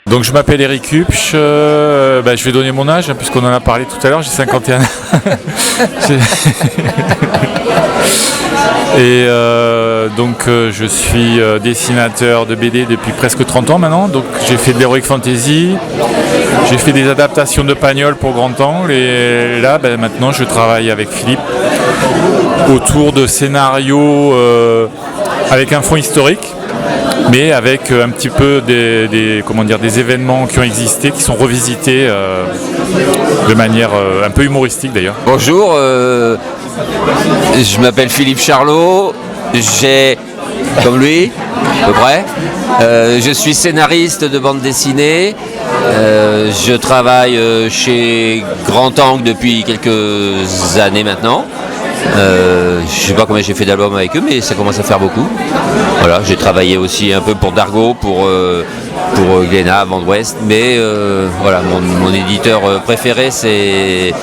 Donc je m'appelle Eric Hupsch, je vais donner mon âge puisqu'on en a parlé tout à l'heure, j'ai 51 ans. Et je suis dessinateur de BD depuis presque 30 ans maintenant. Donc j'ai fait de l'heroic fantasy, j'ai fait des adaptations de Pagnol pour grand angle et là maintenant je travaille avec Philippe autour de scénarios avec un fond historique, mais avec un petit peu des événements qui ont existé, qui sont revisités de manière un peu humoristique d'ailleurs. Bonjour, je m'appelle Philippe Charlot, j'ai, comme lui, à peu près, je suis scénariste de bande dessinée, je travaille chez Grand Angle depuis quelques années maintenant. Je sais pas combien j'ai fait d'albums avec eux, mais ça commence à faire beaucoup. Voilà, j'ai travaillé aussi un peu pour Dargaud, pour Glénat, Vent d'Ouest, mais voilà, mon éditeur préféré c'est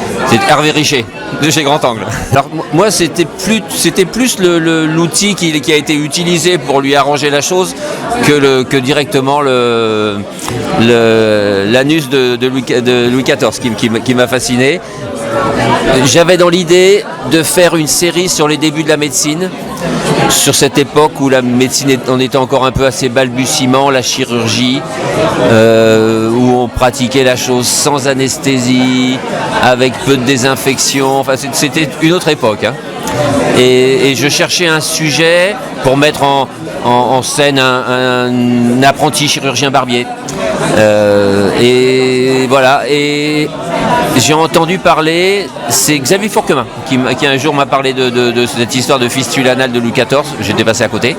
Hervé Richer de chez Grand Angle. Alors moi c'était plus l'outil qui a été utilisé pour lui arranger la chose que directement l'anus de Louis XIV qui m'a fasciné. J'avais dans l'idée de faire une série sur les débuts de la médecine, sur cette époque où la médecine en était encore un peu à ses balbutiements, la chirurgie, où on pratiquait la chose sans anesthésie, avec peu de désinfection, enfin c'était une autre époque. Hein. Et je cherchais un sujet pour mettre en scène un apprenti chirurgien barbier. Et voilà, et j'ai entendu parler, c'est Xavier Fourquemin qui un jour m'a parlé de cette histoire de fistule anale de Louis XIV, j'étais passé à côté.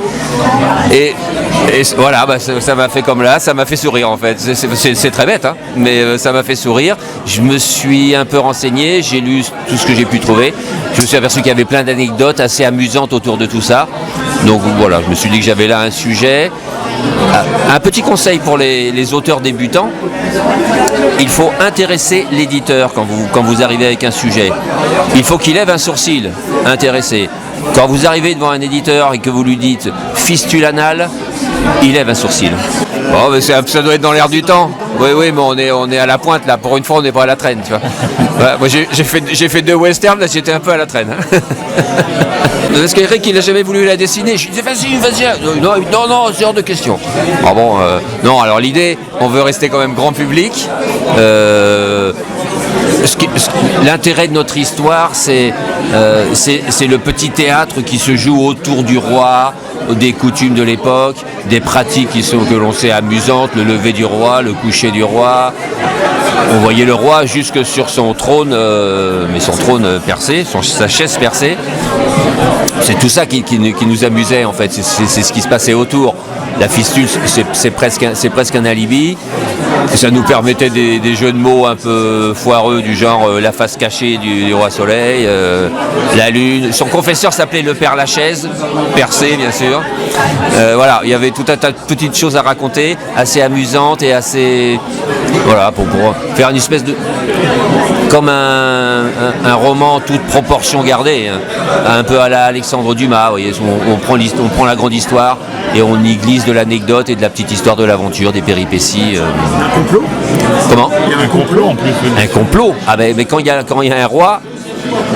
Et voilà, ça m'a fait comme là, ça m'a fait sourire en fait. C'est très bête, hein, mais ça m'a fait sourire. Je me suis un peu renseigné, j'ai lu tout ce que j'ai pu trouver. Je me suis aperçu qu'il y avait plein d'anecdotes assez amusantes autour de tout ça. Donc voilà, je me suis dit que j'avais là un sujet. Un petit conseil pour les auteurs débutants, il faut intéresser l'éditeur quand vous arrivez avec un sujet. Il faut qu'il lève un sourcil, intéressé. Quand vous arrivez devant un éditeur et que vous lui dites fistule anale, il lève un sourcil. Bon, mais ça doit être dans l'air du temps. Oui, mais on est à la pointe là. Pour une fois, on n'est pas à la traîne, tu vois. Ouais, moi, j'ai fait 2 westerns, là, j'étais un peu à la traîne. Parce qu'Eric, il n'a jamais voulu la dessiner. Je lui disais, vas-y. Non, c'est hors de question. Ah bon, non, alors l'idée, on veut rester quand même grand public. L'intérêt de notre histoire, c'est le petit théâtre qui se joue autour du roi, des coutumes de l'époque, des pratiques que l'on sait amusantes, le lever du roi, le coucher du roi. On voyait le roi jusque sur son trône, mais son trône percé, sa chaise percée. C'est tout ça qui nous amusait en fait, c'est ce qui se passait autour. La fistule, c'est presque un alibi. Et ça nous permettait des jeux de mots un peu foireux du genre la face cachée du roi Soleil, la lune. Son confesseur s'appelait le Père Lachaise, percé bien sûr. Voilà, il y avait tout un tas de petites choses à raconter, assez amusantes et assez... Voilà, pour faire une espèce de... Comme un roman toute proportion gardée, hein, un peu à la Alexandre Dumas, vous voyez, on prend la grande histoire et on y glisse de l'anecdote et de la petite histoire de l'aventure, des péripéties. Un complot ? Comment ? Il y a un complot en plus. Un complot ? Ah ben, mais quand il y a un roi,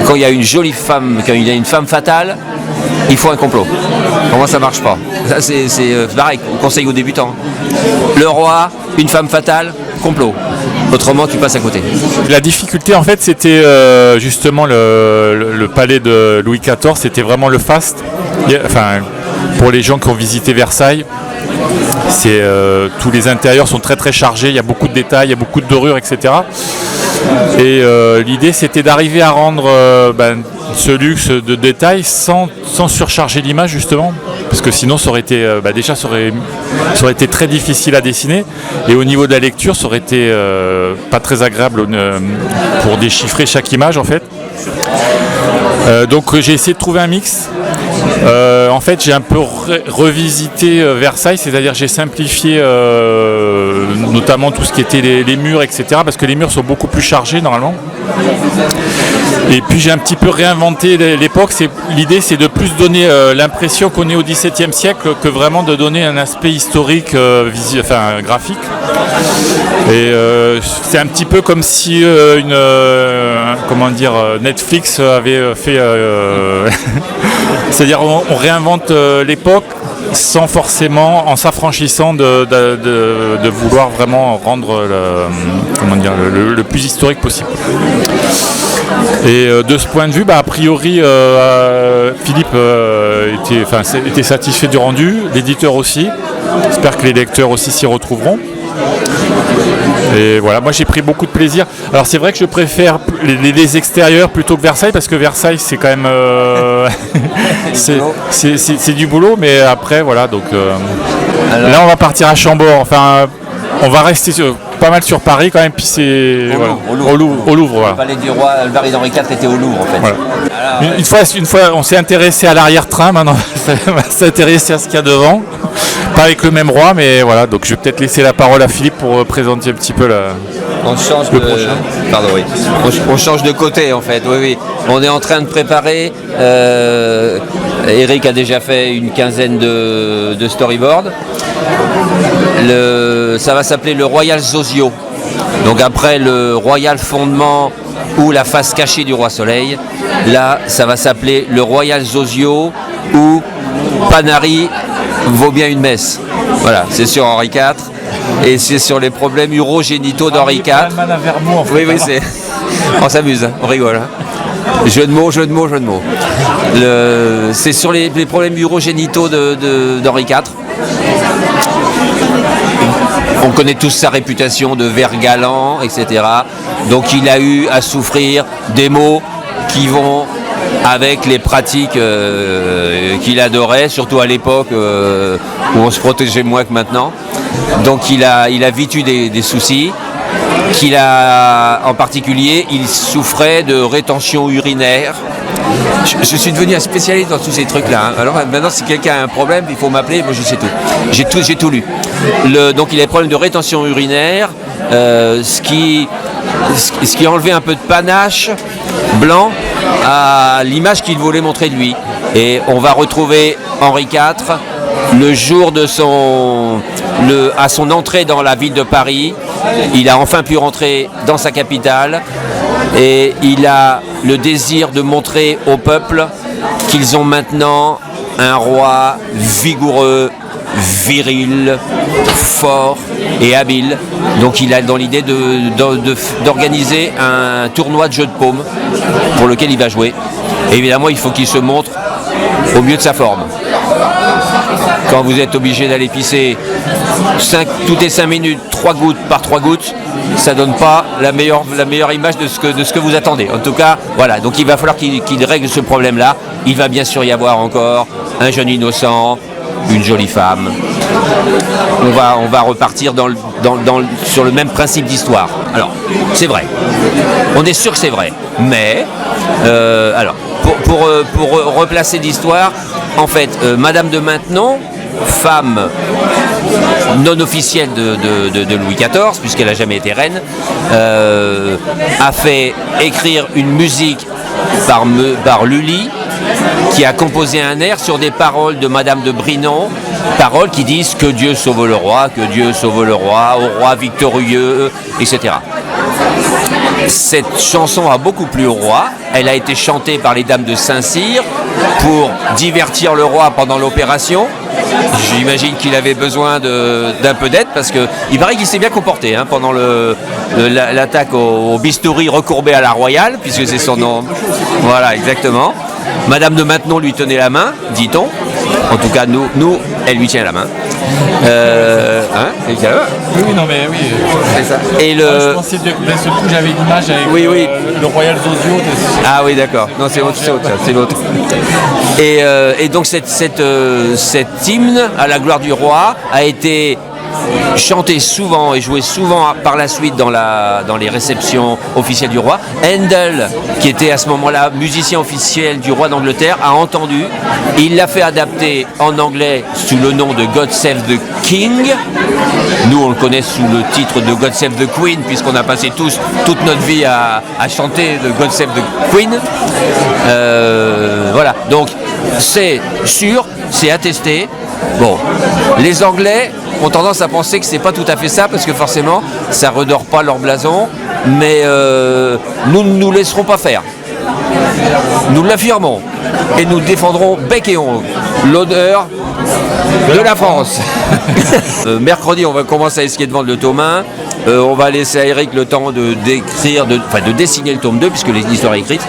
quand il y a une jolie femme, quand il y a une femme fatale, il faut un complot. Comment ça marche pas ? Ça c'est pareil, on conseille aux débutants. Le roi, une femme fatale, complot. Autrement, tu passes à côté. La difficulté, en fait, c'était justement le palais de Louis XIV, c'était vraiment le faste. Enfin, pour les gens qui ont visité Versailles, tous les intérieurs sont très très chargés, il y a beaucoup de détails, il y a beaucoup de dorures, etc. Et l'idée, c'était d'arriver à rendre ce luxe de détails sans surcharger l'image, justement. Parce que sinon, ça aurait été, ça aurait été très difficile à dessiner. Et au niveau de la lecture, ça aurait été pas très agréable pour déchiffrer chaque image, en fait. Donc j'ai essayé de trouver un mix. En fait, j'ai un peu revisité Versailles, c'est-à-dire j'ai simplifié notamment tout ce qui était les murs, etc. Parce que les murs sont beaucoup plus chargés normalement. Et puis j'ai un petit peu réinventé l'époque. L'idée, c'est de plus donner l'impression qu'on est au XVIIe siècle que vraiment de donner un aspect historique, graphique. Et c'est un petit peu comme si Netflix avait fait... c'est-à-dire on réinvente l'époque sans forcément, en s'affranchissant de vouloir vraiment rendre le plus historique possible. Et de ce point de vue, a priori, Philippe était satisfait du rendu, l'éditeur aussi. J'espère que les lecteurs aussi s'y retrouveront. Et voilà, moi j'ai pris beaucoup de plaisir. Alors c'est vrai que je préfère les extérieurs plutôt que Versailles, parce que Versailles c'est quand même c'est du boulot, mais après voilà, donc là on va partir à Chambord, enfin on va rester pas mal sur Paris quand même, puis c'est au Louvre. Voilà. Le palais du roi Alvarid Henri IV était au Louvre en fait. Voilà. Alors, une fois on s'est intéressé à l'arrière-train, maintenant on va s'intéresser à ce qu'il y a devant. Pas avec le même roi, mais voilà, donc je vais peut-être laisser la parole à Philippe pour présenter un petit peu on change prochain. Pardon, oui. On change de côté en fait, oui. On est en train de préparer. Eric a déjà fait une quinzaine de storyboards. Ça va s'appeler le Royal Zozio. Donc après le Royal Fondement ou la face cachée du Roi Soleil, là ça va s'appeler le Royal Zozio ou Panari vaut bien une messe. Voilà, c'est sur Henri IV et c'est sur les problèmes urogénitaux d'Henri IV. Oui, c'est. On s'amuse, on rigole. Jeu de mots. C'est sur les problèmes urogénitaux d'Henri IV. On connaît tous sa réputation de ver galant, etc. Donc il a eu à souffrir des maux qui vont avec les pratiques qu'il adorait, surtout à l'époque où on se protégeait moins que maintenant. Donc il a vite eu des soucis. En particulier, il souffrait de rétention urinaire. Je suis devenu un spécialiste dans tous ces trucs-là. Hein. Alors maintenant, si quelqu'un a un problème, il faut m'appeler, moi je sais tout. J'ai tout lu. Donc il a des problèmes de rétention urinaire, ce qui enlevait un peu de panache blanc à l'image qu'il voulait montrer de lui. Et on va retrouver Henri IV le jour de à son entrée dans la ville de Paris. Il a enfin pu rentrer dans sa capitale et il a le désir de montrer au peuple qu'ils ont maintenant un roi vigoureux, viril, fort et habile. Donc il a dans l'idée d'organiser un tournoi de jeux de paume pour lequel il va jouer. Et évidemment, il faut qu'il se montre au mieux de sa forme. Quand vous êtes obligé d'aller pisser toutes les 5 minutes, 3 gouttes par 3 gouttes, ça donne pas la meilleure image de ce que vous attendez. En tout cas, voilà. Donc il va falloir qu'il règle ce problème-là. Il va bien sûr y avoir encore un jeune innocent, une jolie femme. On va repartir sur le même principe d'histoire. Alors, c'est vrai. On est sûr que c'est vrai. Mais, pour replacer l'histoire, en fait, Madame de Maintenon, femme non officielle de Louis XIV, puisqu'elle n'a jamais été reine, a fait écrire une musique par Lully, qui a composé un air sur des paroles de Madame de Brinon, paroles qui disent que Dieu sauve le roi, au roi victorieux, etc. Cette chanson a beaucoup plu au roi. Elle a été chantée par les dames de Saint-Cyr pour divertir le roi pendant l'opération. J'imagine qu'il avait besoin d'un peu d'aide parce qu'il paraît qu'il s'est bien comporté pendant l'attaque au bistouri recourbé à la Royale, puisque c'est son nom. Voilà, exactement. Madame de Maintenon lui tenait la main, dit-on. En tout cas, nous, elle lui tient la main. Oui, non mais oui. C'est ça. Et je pensais d'un seul coup j'avais une image avec le Royal Zozio. Ah oui, d'accord. Non, c'est l'autre. Et donc cet hymne à la gloire du roi a été chanté souvent et joué souvent par la suite dans les réceptions officielles du roi. Handel, qui était à ce moment-là musicien officiel du roi d'Angleterre, a entendu. Il l'a fait adapter en anglais sous le nom de God Save the King. Nous, on le connaît sous le titre de God Save the Queen, puisqu'on a passé toute notre vie à chanter de God Save the Queen. Voilà, donc c'est sûr, c'est attesté. Bon, les Anglais ont tendance à penser que c'est pas tout à fait ça, parce que forcément, ça redore pas leur blason, mais nous ne nous laisserons pas faire. Nous l'affirmons et nous défendrons bec et ongle l'honneur de la France. Mercredi, on va commencer à essayer de vendre le tome 1. On va laisser à Eric le temps de dessiner le tome 2, puisque l'histoire est écrite.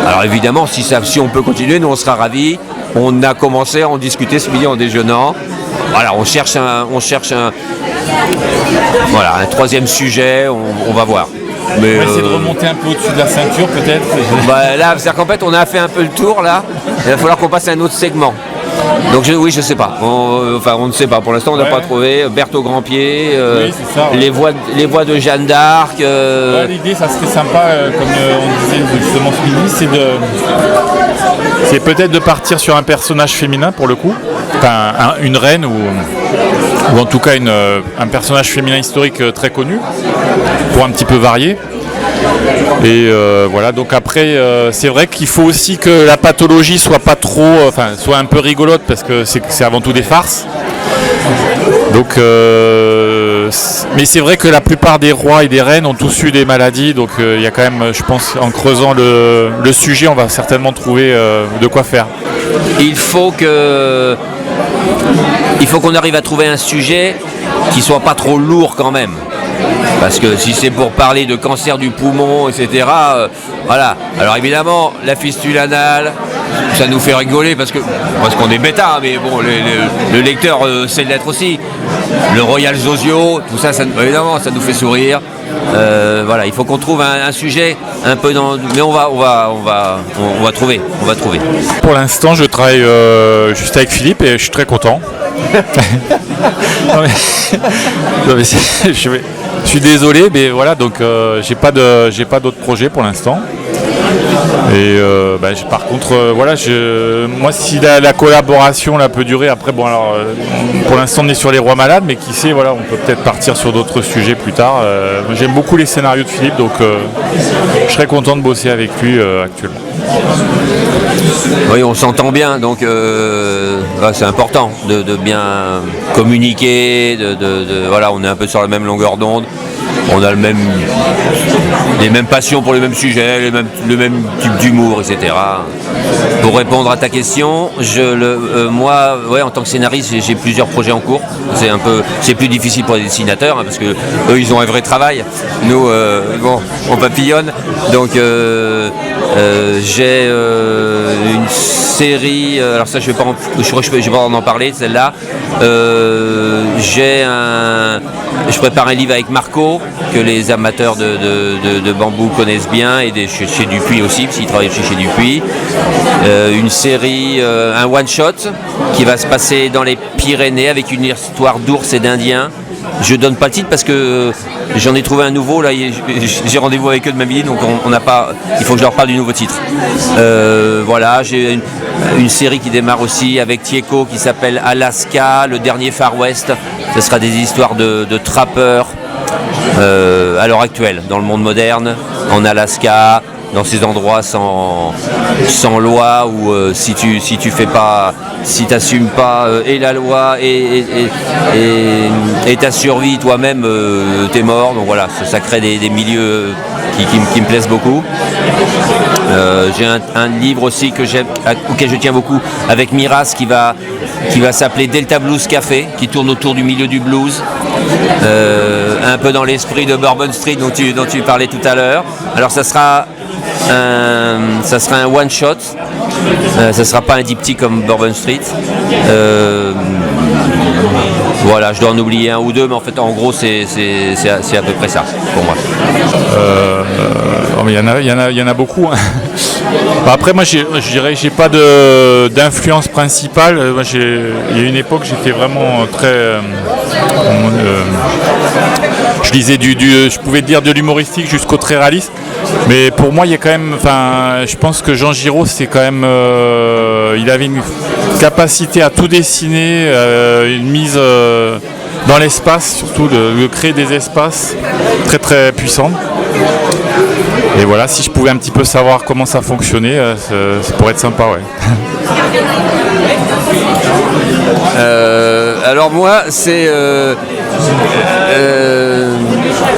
Alors évidemment, si on peut continuer, nous on sera ravis. On a commencé à en discuter ce midi en déjeunant. Voilà, on cherche un troisième sujet, on va voir. Mais on va essayer de remonter un peu au-dessus de la ceinture peut-être. Là, c'est-à-dire qu'en fait on a fait un peu le tour là, il va falloir qu'on passe à un autre segment. Donc je sais pas, on ne sait pas, pour l'instant on n'a pas trouvé. Berthaud Grandpied, les voix de Jeanne d'Arc. L'idée, ça serait sympa, comme on disait justement ce midi, c'est peut-être de partir sur un personnage féminin pour le coup, enfin une reine ou en tout cas un personnage féminin historique très connu, pour un petit peu varier. Et voilà, donc après c'est vrai qu'il faut aussi que la pathologie soit pas trop, soit un peu rigolote, parce que c'est avant tout des farces. Donc mais c'est vrai que la plupart des rois et des reines ont tous eu des maladies, donc il y a quand même, je pense, en creusant le sujet, on va certainement trouver de quoi faire. Il faut qu'on arrive à trouver un sujet qui soit pas trop lourd quand même. Parce que si c'est pour parler de cancer du poumon, etc., voilà. Alors évidemment, la fistule anale, ça nous fait rigoler parce qu'on est bêta, mais bon, le lecteur sait l'être aussi. Le Royal Zozio, tout ça, évidemment, ça nous fait sourire. Voilà, il faut qu'on trouve un sujet un peu dans... Mais on va trouver. Pour l'instant, je travaille juste avec Philippe et je suis très content. Je suis désolé, mais voilà, donc j'ai pas d'autres projets pour l'instant. Et par contre, moi, si la collaboration là peut durer, après, bon, alors pour l'instant on est sur les rois malades, mais qui sait, voilà, on peut peut-être partir sur d'autres sujets plus tard. J'aime beaucoup les scénarios de Philippe, donc je serais content de bosser avec lui actuellement. Oui, on s'entend bien, donc c'est important de bien communiquer, voilà, on est un peu sur la même longueur d'onde. On a les mêmes passions pour les mêmes sujets, le même type d'humour, etc. Pour répondre à ta question, moi, en tant que scénariste, j'ai plusieurs projets en cours. C'est plus difficile pour les dessinateurs, parce que eux, ils ont un vrai travail. Nous, on papillonne. Donc, j'ai une série. Alors ça, je vais pas en parler de celle-là. Je prépare un livre avec Marco, que les amateurs de bambou connaissent bien, et chez Dupuis aussi, parce qu'il travaille chez Dupuis. Une série, un one-shot, qui va se passer dans les Pyrénées avec une histoire d'ours et d'Indiens. Je donne pas le titre parce que j'en ai trouvé un nouveau, là, j'ai rendez-vous avec eux demain midi, donc il faut que je leur parle du nouveau titre. Voilà, j'ai une série qui démarre aussi avec Tieko qui s'appelle Alaska, le dernier Far West. Ce sera des histoires de trappeurs à l'heure actuelle, dans le monde moderne, en Alaska, dans ces endroits sans loi, où si t'assumes pas et la loi et ta survie toi-même, t'es mort. Donc voilà, ça crée des milieux qui me plaisent beaucoup. J'ai un livre aussi auquel je tiens beaucoup, avec Miraz, qui va s'appeler Delta Blues Café, qui tourne autour du milieu du blues, un peu dans l'esprit de Bourbon Street dont tu parlais tout à l'heure. Alors ça sera un one shot, ça sera pas un diptyque comme Bourbon Street. Voilà, je dois en oublier un ou deux, mais en fait, en gros, c'est à peu près ça pour moi. Il y en a beaucoup. Hein. Après, moi, je dirais que j'ai pas d'influence principale. Moi, il y a une époque, j'étais vraiment très. Je lisais je pouvais dire de l'humoristique jusqu'au très réaliste. Mais pour moi, il y a quand même. Enfin, je pense que Jean Giraud, c'est quand même. Il avait une capacité à tout dessiner, une mise dans l'espace, surtout de créer des espaces très très puissants. Et voilà, si je pouvais un petit peu savoir comment ça fonctionnait, ça pourrait être sympa, ouais. Alors moi,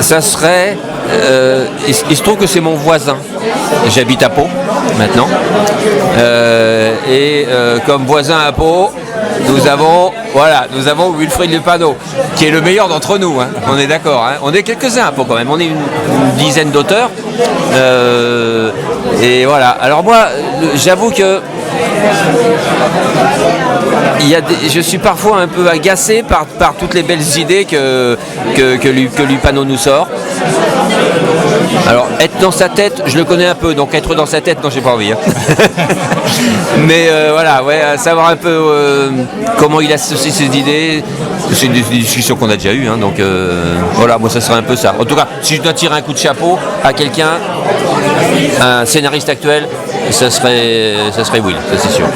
ça serait... il se trouve que c'est mon voisin. J'habite à Pau, maintenant. Comme voisin à Pau, nous avons Wilfried Lupano, qui est le meilleur d'entre nous, hein. On est d'accord, hein. On est quelques-uns à Pau quand même, on est une dizaine d'auteurs. Et voilà. Alors moi, j'avoue que je suis parfois un peu agacé par toutes les belles idées que Lupano nous sort. Alors, être dans sa tête, je le connais un peu, donc être dans sa tête, non, j'ai pas envie. Hein. Mais voilà, ouais, savoir un peu comment il associe ses idées, c'est des discussions qu'on a déjà eues, hein, donc voilà, moi ça serait un peu ça. En tout cas, si je dois tirer un coup de chapeau à quelqu'un, un scénariste actuel, ça serait Will, ça c'est sûr.